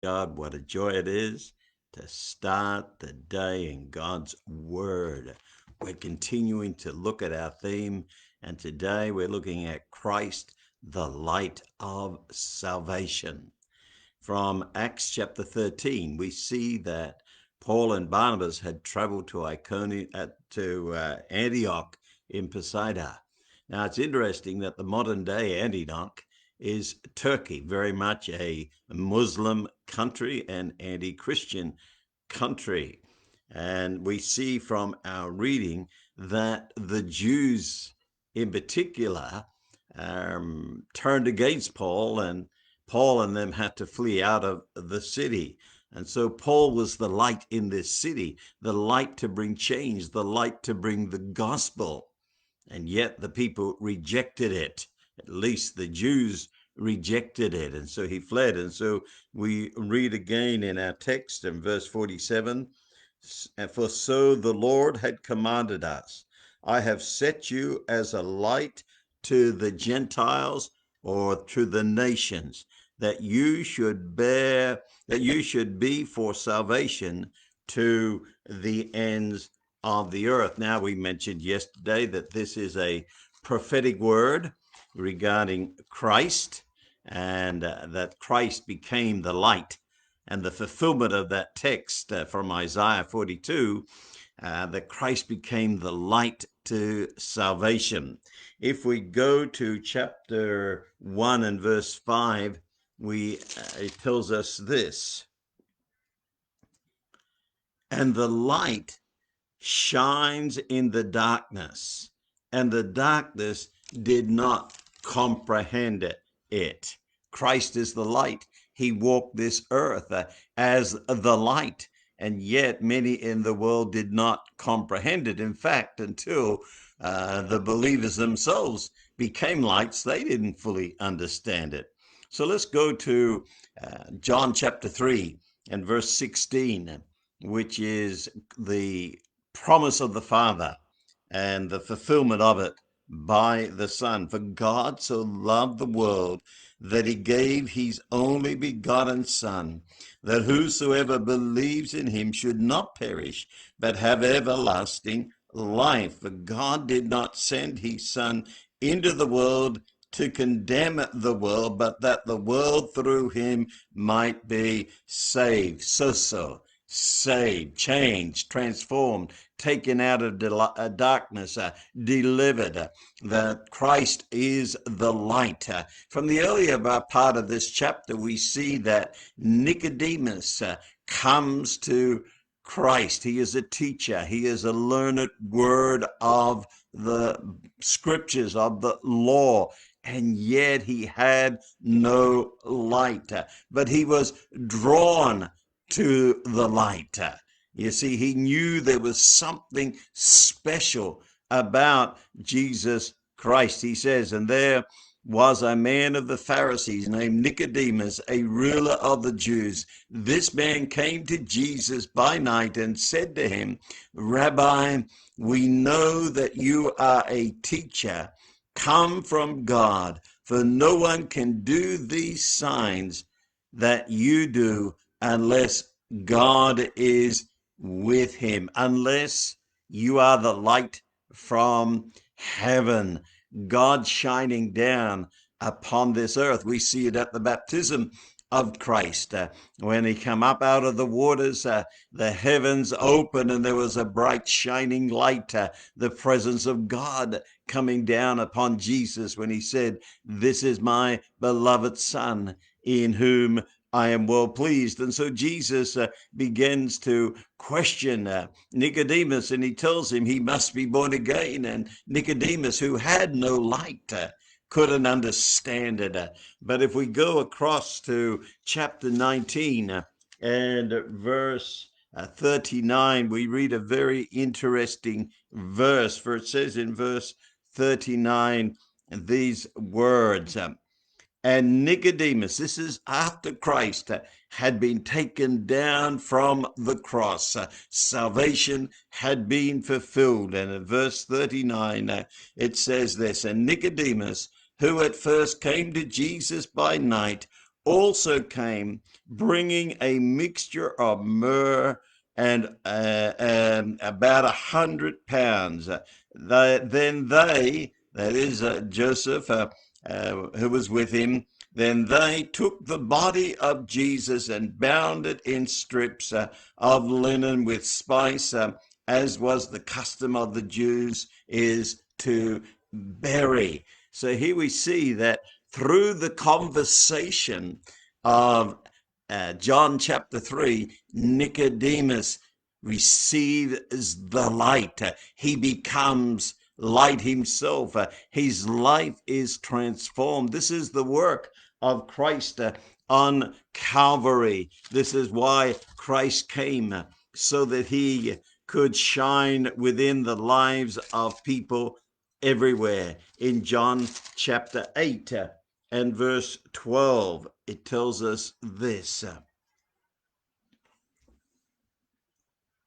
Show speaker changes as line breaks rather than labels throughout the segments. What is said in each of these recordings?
God, what a joy it is to start the day in God's Word. We're continuing to look at our theme, and today we're looking at Christ, the light of salvation. From Acts chapter 13, we see that Paul and Barnabas had traveled to Antioch in Pisidia. Now, it's interesting that the modern day Antioch is Turkey, very much a Muslim country and anti-Christian country. And we see from our reading that the Jews in particular turned against Paul, and Paul and them had to flee out of the city. And so Paul was the light in this city, the light to bring change, the light to bring the gospel. And yet the people rejected it. At least the Jews rejected it. And so he fled. And so we read again in our text in verse 47, for so the Lord had commanded us, I have set you as a light to the Gentiles or to the nations, that you should be for salvation to the ends of the earth. Now, we mentioned yesterday that this is a prophetic word regarding Christ, and that Christ became the light. And the fulfillment of that text from Isaiah 42, that Christ became the light to salvation. If we go to chapter 1 and verse 5, it tells us this: and the light shines in the darkness, and the darkness did not comprehend it. Christ is the light. He walked this earth as the light, and yet many in the world did not comprehend it. In fact, until the believers themselves became lights, they didn't fully understand it. So let's go to John chapter 3 and verse 16, which is the promise of the Father and the fulfillment of it by the Son. For God so loved the world that he gave his only begotten Son, that whosoever believes in him should not perish, but have everlasting life. For God did not send his Son into the world to condemn the world, but that the world through him might be saved. So saved, changed, transformed, taken out of darkness, delivered. That Christ is the light. From the earlier part of this chapter, we see that Nicodemus comes to Christ. He is a teacher. He is a learned word of the scriptures, of the law, and yet he had no light. But he was drawn to the light. You see, he knew there was something special about Jesus Christ. He says, and there was a man of the Pharisees named Nicodemus, a ruler of the Jews. This man came to Jesus by night and said to him, Rabbi, we know that you are a teacher come from God, for no one can do these signs that you do unless God is with him, unless you are the light from heaven, God shining down upon this earth. We see it at the baptism of Christ. When he come up out of the waters, the heavens opened and there was a bright shining light, the presence of God coming down upon Jesus when he said, this is my beloved Son in whom I am well pleased. And so Jesus begins to question Nicodemus, and he tells him he must be born again. And Nicodemus, who had no light, couldn't understand it. But if we go across to chapter 19 and verse 39, we read a very interesting verse, for it says in verse 39 these words, and Nicodemus, this is after Christ had been taken down from the cross. Salvation had been fulfilled. And in verse 39, it says this, and Nicodemus, who at first came to Jesus by night, also came, bringing a mixture of myrrh and about 100 pounds. Then they, that is Joseph, who was with him, then they took the body of Jesus and bound it in strips of linen with spice, as was the custom of the Jews, is to bury. So here we see that through the conversation of John chapter 3, Nicodemus receives the light. He becomes light himself. His life is transformed. This is the work of Christ on Calvary. This is why Christ came, so that he could shine within the lives of people everywhere. In John chapter 8 and verse 12, it tells us this.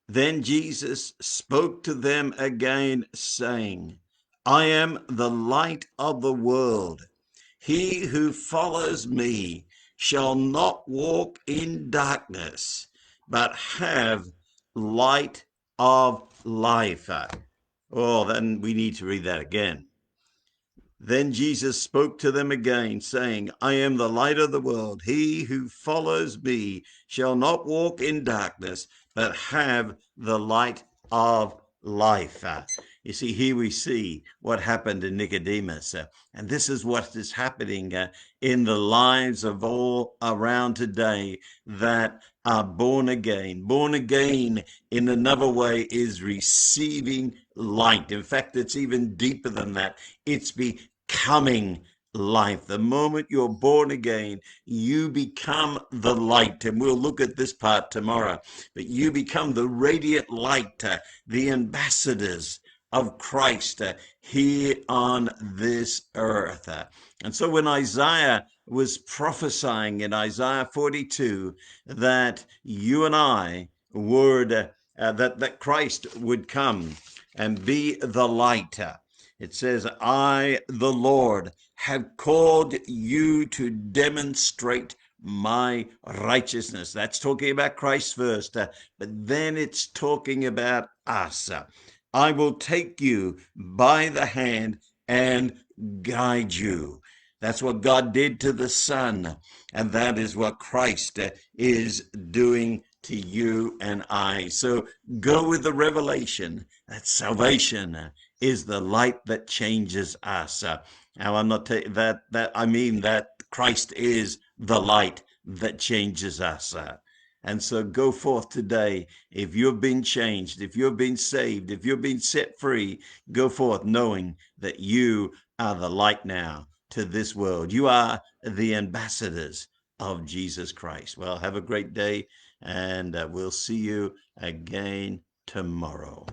Then Jesus spoke to them again, saying, I am the light of the world. He who follows me shall not walk in darkness, but have light of life. Oh, then we need to read that again. Then Jesus spoke to them again, saying, I am the light of the world. He who follows me shall not walk in darkness, but have the light of life. You see, here we see what happened to Nicodemus. And this is what is happening in the lives of all around today that are born again. Born again, in another way, is receiving light. In fact, it's even deeper than that. It's becoming life. The moment you're born again, you become the light. And we'll look at this part tomorrow. But you become the radiant light, the ambassadors of Christ here on this earth. And so when Isaiah was prophesying in Isaiah 42 that you and I would, that Christ would come and be the light, it says, I, the Lord, have called you to demonstrate my righteousness. That's talking about Christ first, but then it's talking about us. I will take you by the hand and guide you. That's what God did to the Son, and that is what Christ is doing to you and I. So go with the revelation that salvation is the light that changes us. Now, I'm not I mean that Christ is the light that changes us. And so go forth today. If you've been changed, if you've been saved, if you've been set free, go forth knowing that you are the light now to this world. You are the ambassadors of Jesus Christ. Well, have a great day, and we'll see you again tomorrow.